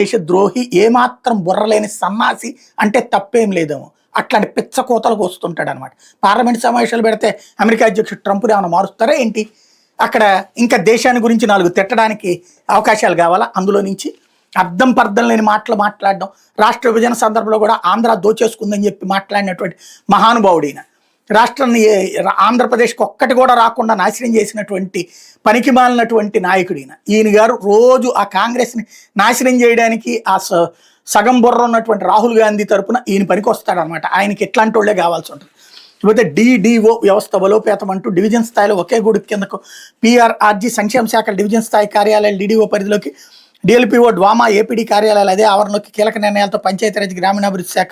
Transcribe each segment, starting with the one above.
దేశద్రోహి ఏమాత్రం బుర్రలేని సన్నాసి అంటే తప్పేం లేదేమో అట్లాంటి పిచ్చ కోతలకు వస్తుంటాడు అనమాట. పార్లమెంట్ సమావేశాలు పెడితే అమెరికా అధ్యక్షుడు ట్రంప్ని ఏమైనా మారుస్తారా ఏంటి? అక్కడ ఇంకా దేశాన్ని గురించి 4 తిట్టడానికి అవకాశాలు కావాలా? అందులో నుంచి అర్థం పర్థం లేని మాటలు మాట్లాడడం, రాష్ట్ర విభజన సందర్భంలో కూడా ఆంధ్ర దోచేసుకుందని చెప్పి మాట్లాడినటువంటి మహానుభావుడు ఈయన. రాష్ట్రాన్ని ఆంధ్రప్రదేశ్కి ఒక్కటి కూడా రాకుండా నాశనం చేసినటువంటి పనికి మాలినటువంటి నాయకుడు ఈయన గారు రోజు ఆ కాంగ్రెస్ని నాశనం చేయడానికి ఆ సగం బుర్ర ఉన్నటువంటి రాహుల్ గాంధీ తరపున ఈయన పనికి వస్తాడనమాట. ఆయనకి ఎట్లాంటి వాళ్ళే కావాల్సి ఉంటుంది. లేకపోతే డిడిఓ వ్యవస్థ బలోపేతం అంటూ డివిజన్ స్థాయిలో ఒకే గూడు కిందకు పిఆర్ఆర్జీ సంక్షేమ శాఖల డివిజన్ స్థాయి కార్యాలయాలు డిడిఓ పరిధిలోకి, డిఎల్పిఓ డ్వామా ఏపీడీ కార్యాలయాలు అదే ఆవరణలోకి కీలక నిర్ణయాలతో పంచాయతీరాజ్ గ్రామీణాభివృద్ధి శాఖ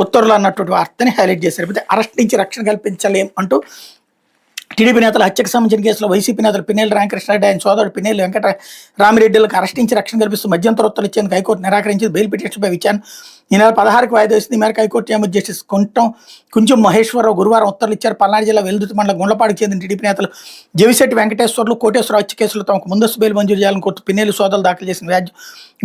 ఉత్తర్వులు అన్నటువంటి వార్తని హైలైట్ చేశారు. అయితే అరెస్ట్ నుంచి రక్షణ కల్పించలేం అంటూ టీడీపీ నేతల హత్యకు సంబంధించిన కేసులో వైసీపీ నేతలు పినేలు రామకృష్ణారెడ్డి ఆయన సోదరుడు పినేలు వెంకటరామిరెడ్డిలకు అరెస్ట్ నుంచి రక్షణ కల్పిస్తూ మధ్యంతర ఉత్తర్వులు ఇచ్చేందుకు హైకోర్టు నిరాకరించింది. బెయిల్ పిటిషన్పై విచారణ ఈ నెల 16కి వాయిదా వేసింది. ఈ మేరకు హైకోర్టు న్యాయమూర్తి జస్టిస్ కొంచెం మహేశ్వరరావు గురువారం ఉత్తర్వులు ఇచ్చారు. పల్నాడు జిల్లా వెల్దుర్తి మండలం గుండ్లపాడుకు చెందిన టీడీపీ నేతలు జవిశెట్టి వెంకటేశ్వర్లు, కోటేశ్వరరావు హత్య కేసులో తమకు ముందస్తు బెయిల్ మంజూరు చేయాలని కోర్టు పినేలు సోదరులు దాఖలు చేసిన వ్యాజ్యం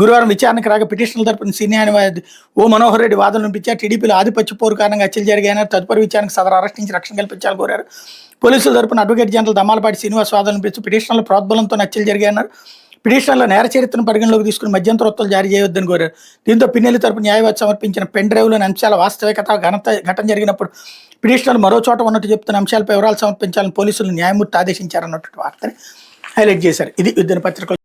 గురువారం విచారణకు రాగా పిటిషన్ల తరపున సీనియర్ న్యాయవాది ఓ మనోహర్ రెడ్డి వాదనలు వినిపించారు. టీడీపీలో ఆధిపత్య పోరు కారణంగా హత్యలు జరిగాయని తదుపరి విచారణకు సదరు అరెస్ట్ నుంచి రక్షణ కల్పించాలని కోరారు. పోలీసుల తరపున అడ్వకేట్ జనరల్ దమ్మాలపాటి శ్రీనివాస్ వాదనలు వినిపిస్తూ పిటిషన్ల ప్రోద్బలంతో హత్యలు జరిగాయన్నారు. పిటిషన్లో నేర చరిత్రను పరిగణలోకి తీసుకుని మధ్యంతర ఉత్తర్వులు జారీ చేయవద్దని కోరారు. దీంతో పిన్నెల్లి తరపు న్యాయవాది సమర్పించిన పెన్ డ్రైవ్లోని అంశాల వాస్తవికత ఘటన జరిగినప్పుడు పిటిషనర్లు మరో చోట ఉన్నట్టు చెప్తున్న అంశాలపై వివరాలు సమర్పించాలని పోలీసులు న్యాయమూర్తి ఆదేశించారన్నటువంటి వార్తని హైలైట్ చేశారు. ఇది దినపత్రికలో